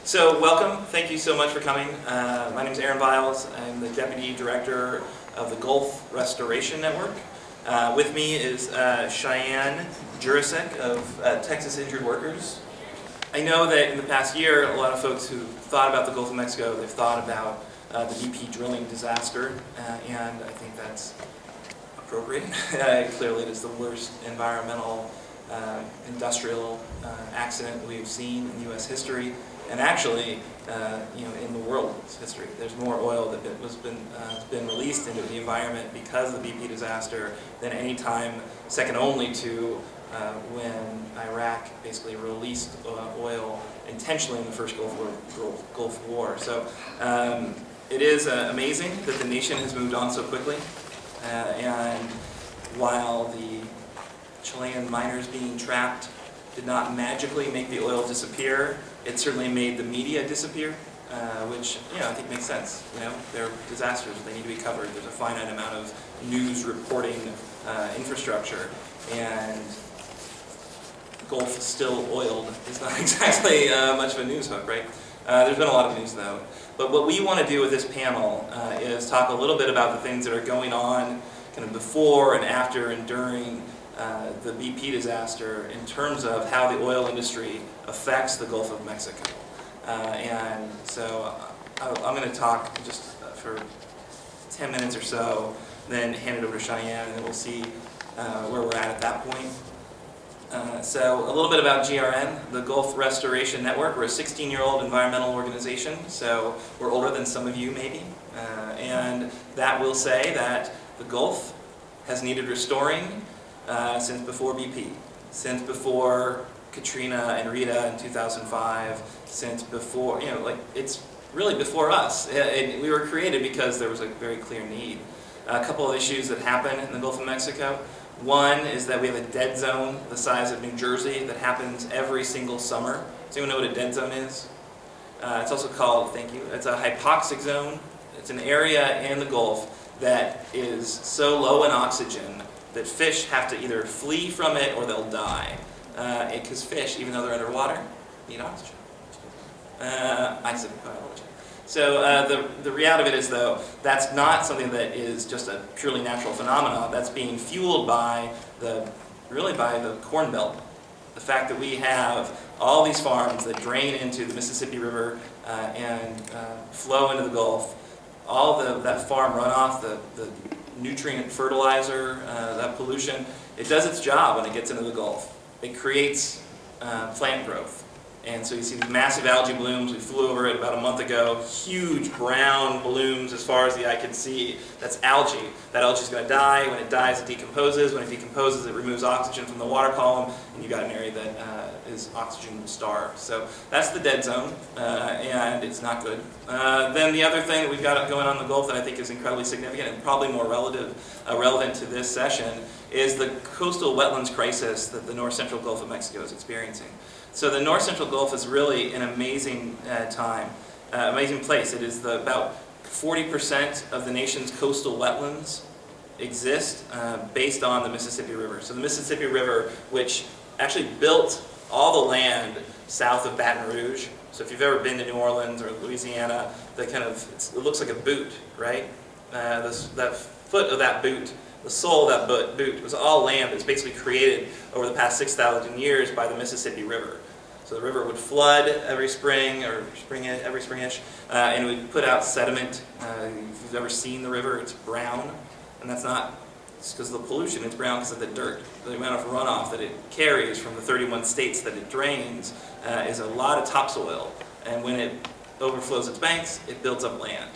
So welcome, thank you so much for coming. My name is Aaron Biles. I'm the Deputy Director of the Gulf Restoration Network. With me is Cheyenne Jurasek of Texas Injured Workers. I know that in the past year, a lot of folks who thought about the Gulf of Mexico, they've thought about the BP drilling disaster, and I think that's appropriate. Clearly it is the worst environmental, industrial accident we've seen in U.S. history. And actually, in the world's history, there's more oil that has been released into the environment because of the BP disaster than any time, second only to when Iraq basically released oil intentionally in the first Gulf War. So it is amazing that the nation has moved on so quickly, and while the Chilean miners being trapped did not magically make the oil disappear, it certainly made the media disappear, which I think makes sense. They're disasters; they need to be covered. There's a finite amount of news reporting infrastructure, and Gulf still oiled is not exactly much of a news hook, right? There's been a lot of news though. But what we want to do with this panel is talk a little bit about the things that are going on, kind of before and after and during the BP disaster in terms of how the oil industry affects the Gulf of Mexico. And so I'm going to talk just for 10 minutes or so, then hand it over to Cheyenne, and then we'll see where we're at that point. So a little bit about GRN, the Gulf Restoration Network. We're a 16-year-old environmental organization, so we're older than some of you maybe. And that will say that the Gulf has needed restoring since before BP, since before Katrina and Rita in 2005, since before, it's really before us. We were created because there was a very clear need. A couple of issues that happen in the Gulf of Mexico. One is that we have a dead zone the size of New Jersey that happens every single summer. Does anyone know what a dead zone is? It's also called, thank you, it's a hypoxic zone. It's an area in the Gulf that is so low in oxygen that fish have to either flee from it or they'll die. Because fish, even though they're underwater, need oxygen. I said biology. So the reality of it is, though, that's not something that is just a purely natural phenomenon. That's being fueled by the Corn Belt. The fact that we have all these farms that drain into the Mississippi River and flow into the Gulf, all that farm runoff, the nutrient fertilizer, that pollution, it does its job when it gets into the Gulf. It creates plant growth. And so you see these massive algae blooms. We flew over it about a month ago. Huge brown blooms as far as the eye can see. That's algae. That algae is going to die. When it dies, it decomposes. When it decomposes, it removes oxygen from the water column, and you've got an area that is oxygen starved. So that's the dead zone, and it's not good. Then the other thing that we've got going on in the Gulf that I think is incredibly significant and probably more relevant to this session is the coastal wetlands crisis that the north central Gulf of Mexico is experiencing. So the north central Gulf is really an amazing amazing place. It is about 40% of the nation's coastal wetlands exist based on the Mississippi River. So the Mississippi River, which actually built all the land south of Baton Rouge. So if you've ever been to New Orleans or Louisiana, it looks like a boot, right? That foot of that boot, the sole of that boot was all land that's basically created over the past 6,000 years by the Mississippi River. So the river would flood every spring, or every spring-ish, and it would put out sediment. If you've ever seen the river, it's brown, and that's not just because of the pollution, it's brown because of the dirt. The amount of runoff that it carries from the 31 states that it drains is a lot of topsoil, and when it overflows its banks, it builds up land.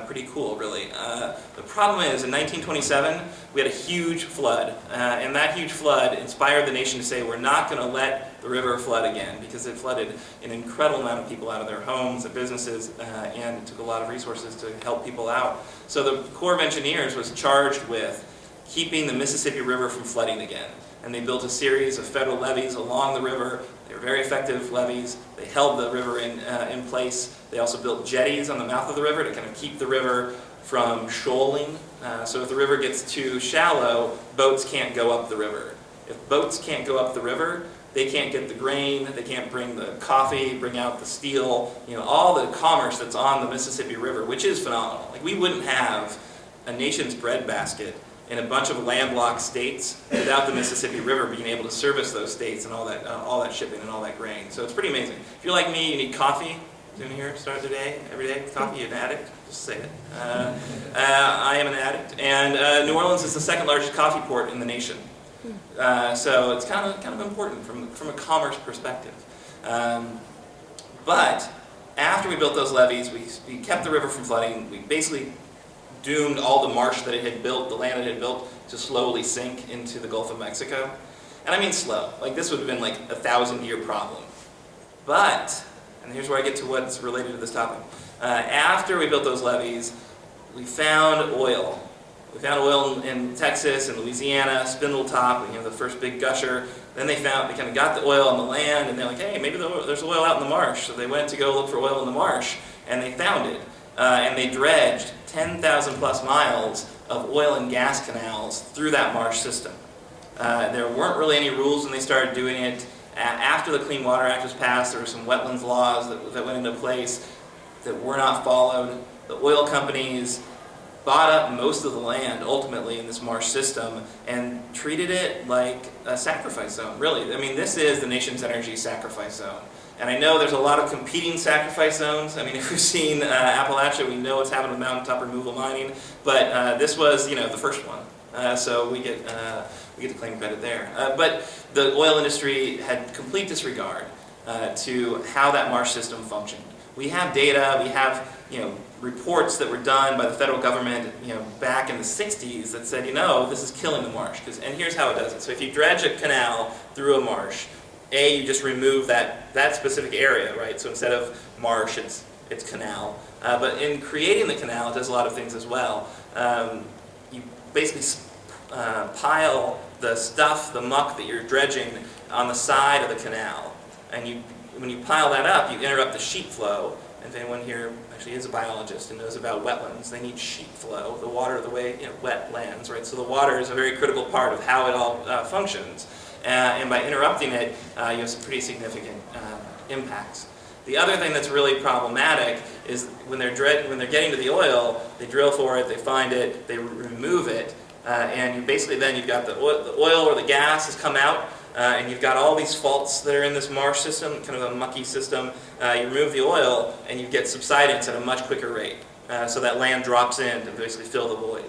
Pretty cool, really. The problem is, in 1927, we had a huge flood, and that huge flood inspired the nation to say, we're not going to let the river flood again, because it flooded an incredible amount of people out of their homes and businesses, and it took a lot of resources to help people out. So the Corps of Engineers was charged with keeping the Mississippi River from flooding again, and they built a series of federal levees along the river. They were very effective levees. They held the river in place. They also built jetties on the mouth of the river to kind of keep the river from shoaling. So if the river gets too shallow, boats can't go up the river. If boats can't go up the river, they can't get the grain, they can't bring the coffee, bring out the steel, all the commerce that's on the Mississippi River, which is phenomenal. Like, we wouldn't have a nation's breadbasket in a bunch of landlocked states without the Mississippi River being able to service those states and all that shipping and all that grain. So it's pretty amazing. If you're like me, you need coffee. In here, start the day, every day with coffee. You're an addict, just say it. I am an addict, and New Orleans is the second largest coffee port in the nation. So it's kind of important from a commerce perspective. But after we built those levees, we kept the river from flooding. We basically doomed all the marsh that it had built, the land it had built, to slowly sink into the Gulf of Mexico. And I mean slow. Like, this would have been like a 1,000-year problem. But, and here's where I get to what's related to this topic. After we built those levees, we found oil. We found oil in Texas and Louisiana, Spindletop, the first big gusher. Then they kind of got the oil on the land, and they're like, hey, maybe there's oil out in the marsh. So they went to go look for oil in the marsh, and they found it. And they dredged 10,000 plus miles of oil and gas canals through that marsh system. There weren't really any rules when they started doing it. After the Clean Water Act was passed, there were some wetlands laws that went into place that were not followed. The oil companies bought up most of the land, ultimately, in this marsh system and treated it like a sacrifice zone, really. I mean, this is the nation's energy sacrifice zone. And I know there's a lot of competing sacrifice zones. I mean, if we've seen Appalachia, we know what's happened with mountaintop removal mining. But this was, the first one. So we get to claim credit there. But the oil industry had complete disregard to how that marsh system functioned. We have data, we have reports that were done by the federal government back in the 60s that said, this is killing the marsh. And here's how it does it. So if you dredge a canal through a marsh, you just remove that specific area, right? So instead of marsh, it's canal. But in creating the canal, it does a lot of things as well. You basically pile the stuff, the muck that you're dredging on the side of the canal. And when you pile that up, you interrupt the sheet flow. And if anyone here actually is a biologist and knows about wetlands, they need sheet flow, the water, the way, wetlands, right? So the water is a very critical part of how it all functions. And by interrupting it, you have some pretty significant impacts. The other thing that's really problematic is when they're getting to the oil, they drill for it, they find it, they remove it, and you've got the oil or the gas has come out, and you've got all these faults that are in this marsh system, kind of a mucky system. You remove the oil, and you get subsidence at a much quicker rate. So that land drops in to basically fill the void.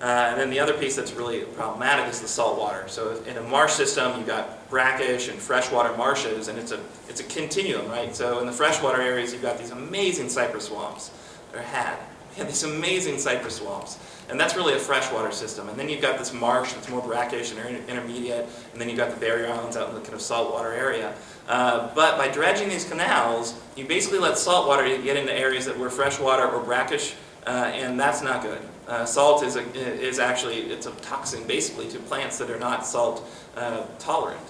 And then the other piece that's really problematic is the salt water. So in a marsh system, you've got brackish and freshwater marshes, and it's a continuum, right? So in the freshwater areas, you've got these amazing cypress swamps, or had these amazing cypress swamps. And that's really a freshwater system. And then you've got this marsh that's more brackish and intermediate, and then you've got the barrier islands out in the kind of saltwater area. But by dredging these canals, you basically let saltwater get into areas that were freshwater or brackish, and that's not good. Salt is actually, it's a toxin basically to plants that are not salt tolerant.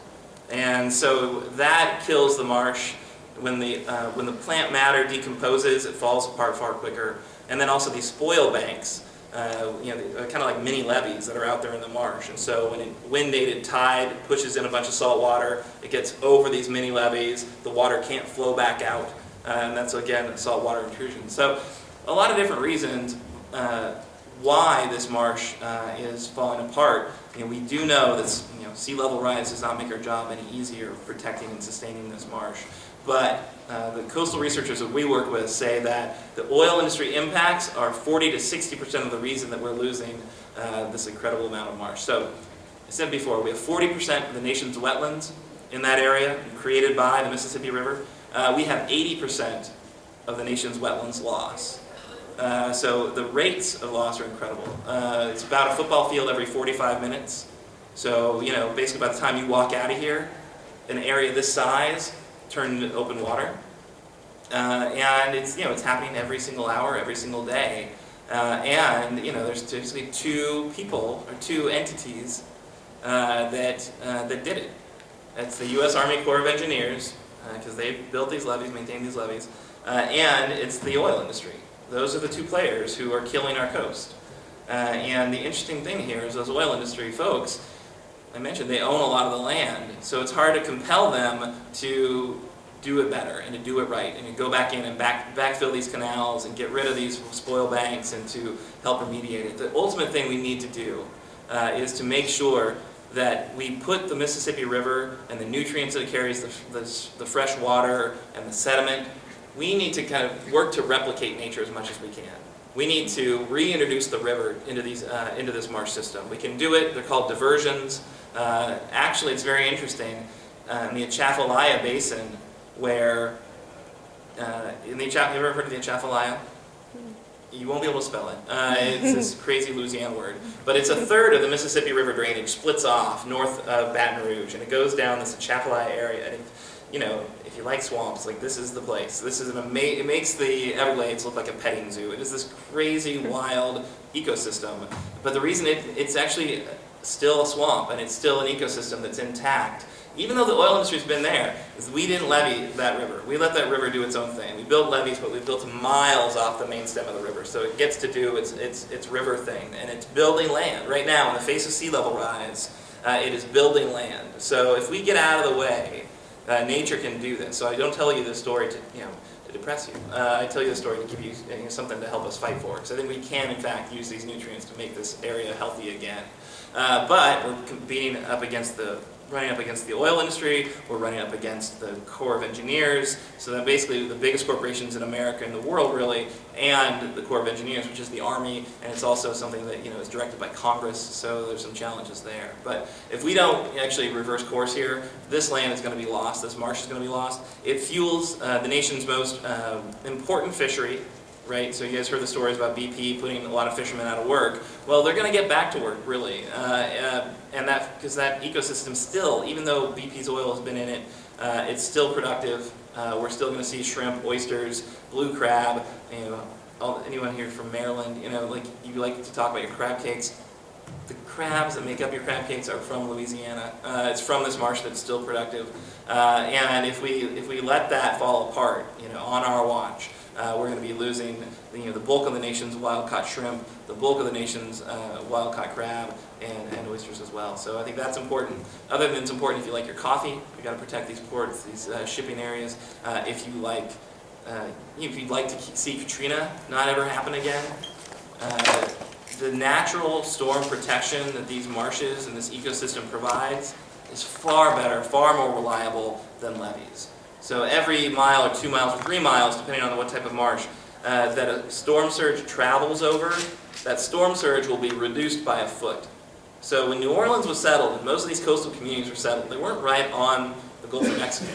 And so that kills the marsh. When the plant matter decomposes, it falls apart far quicker. And then also these spoil banks, kind of like mini levees that are out there in the marsh. And so when wind-aided tide pushes in a bunch of salt water, it gets over these mini levees, the water can't flow back out, and that's, again, a saltwater intrusion. So a lot of different reasons why this marsh is falling apart. We do know that sea level rise does not make our job any easier protecting and sustaining this marsh. But the coastal researchers that we work with say that the oil industry impacts are 40 to 60% of the reason that we're losing this incredible amount of marsh. So I said before, we have 40% of the nation's wetlands in that area created by the Mississippi River. We have 80% of the nation's wetlands loss. So the rates of loss are incredible. It's about a football field every 45 minutes. So, basically by the time you walk out of here, an area this size turned into open water. And it's happening every single hour, every single day. And there's basically two people or two entities that did it. It's the U.S. Army Corps of Engineers, because they built these levees, maintained these levees, and it's the oil industry. Those are the two players who are killing our coast. And the interesting thing here is those oil industry folks, I mentioned, they own a lot of the land, so it's hard to compel them to do it better and to do it right and to go back in and backfill these canals and get rid of these spoil banks and to help remediate it. The ultimate thing we need to do is to make sure that we put the Mississippi River and the nutrients that it carries, the fresh water and the sediment, we need to kind of work to replicate nature as much as we can. We need to reintroduce the river into this marsh system. We can do it. They're called diversions. Actually, it's very interesting. In the Atchafalaya Basin, where have you ever heard of the Atchafalaya? You won't be able to spell it. It's this crazy Louisiana word. But it's a third of the Mississippi River drainage splits off north of Baton Rouge, and it goes down this Atchafalaya area. And if you like swamps, like this is the place. This is it makes the Everglades look like a petting zoo. It is this crazy, wild ecosystem. But the reason it's actually still a swamp and it's still an ecosystem that's intact, even though the oil industry's been there, is we didn't levee that river. We let that river do its own thing. We built levees, but we built miles off the main stem of the river. So it gets to do its river thing, and it's building land. Right now, in the face of sea level rise, it is building land. So if we get out of the way, nature can do this. So I don't tell you this story to depress you. I tell you the story to give you something to help us fight for, because I think we can, in fact, use these nutrients to make this area healthy again. But we're running up against the oil industry, we're running up against the Corps of Engineers, so that basically the biggest corporations in America and the world really, and the Corps of Engineers, which is the Army, and it's also something that is directed by Congress, so there's some challenges there. But if we don't actually reverse course here, this land is going to be lost, this marsh is going to be lost. It fuels the nation's most important fishery. Right, so you guys heard the stories about BP putting a lot of fishermen out of work. Well, they're going to get back to work, really, and because that ecosystem still, even though BP's oil has been in it, it's still productive. We're still going to see shrimp, oysters, blue crab. Anyone here from Maryland, like you like to talk about your crab cakes. The crabs that make up your crab cakes are from Louisiana. It's from this marsh that's still productive, and if we let that fall apart, on our watch. We're going to be losing the bulk of the nation's wild-caught shrimp, the bulk of the nation's wild-caught crab, and oysters as well. So I think that's important. Other than it's important if you like your coffee, we've got to protect these ports, these shipping areas. If you'd like to see Katrina not ever happen again, the natural storm protection that these marshes and this ecosystem provides is far better, far more reliable than levees. So every mile or 2 miles or 3 miles, depending on what type of marsh, that a storm surge travels over, that storm surge will be reduced by a foot. So when New Orleans was settled, and most of these coastal communities were settled, they weren't right on the Gulf of Mexico.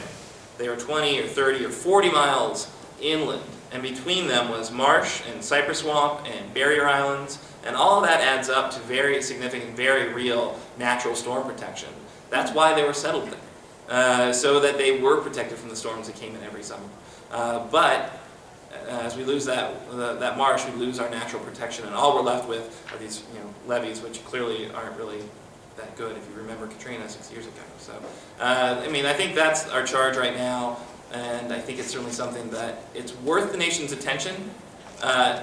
They were 20 or 30 or 40 miles inland, and between them was marsh and cypress swamp and barrier islands, and all of that adds up to very significant, very real natural storm protection. That's why they were settled there. So that they were protected from the storms that came in every summer. But as we lose that marsh, we lose our natural protection, and all we're left with are these levees, which clearly aren't really that good if you remember Katrina 6 years ago. So I think that's our charge right now, and I think it's certainly something that it's worth the nation's attention,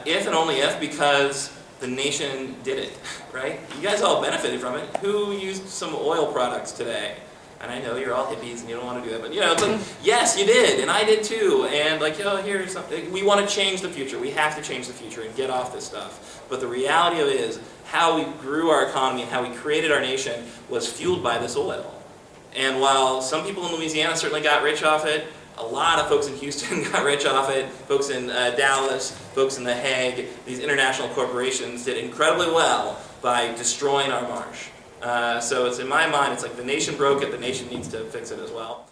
if and only if, because the nation did it, right? You guys all benefited from it. Who used some oil products today? And I know you're all hippies and you don't want to do that, but it's like, yes, you did, and I did too. And here's something. We want to change the future. We have to change the future and get off this stuff. But the reality of it is, how we grew our economy and how we created our nation was fueled by this oil. And while some people in Louisiana certainly got rich off it, a lot of folks in Houston got rich off it, folks in Dallas, folks in The Hague, these international corporations did incredibly well by destroying our marsh. So it's in my mind, it's like the nation broke it, the nation needs to fix it as well.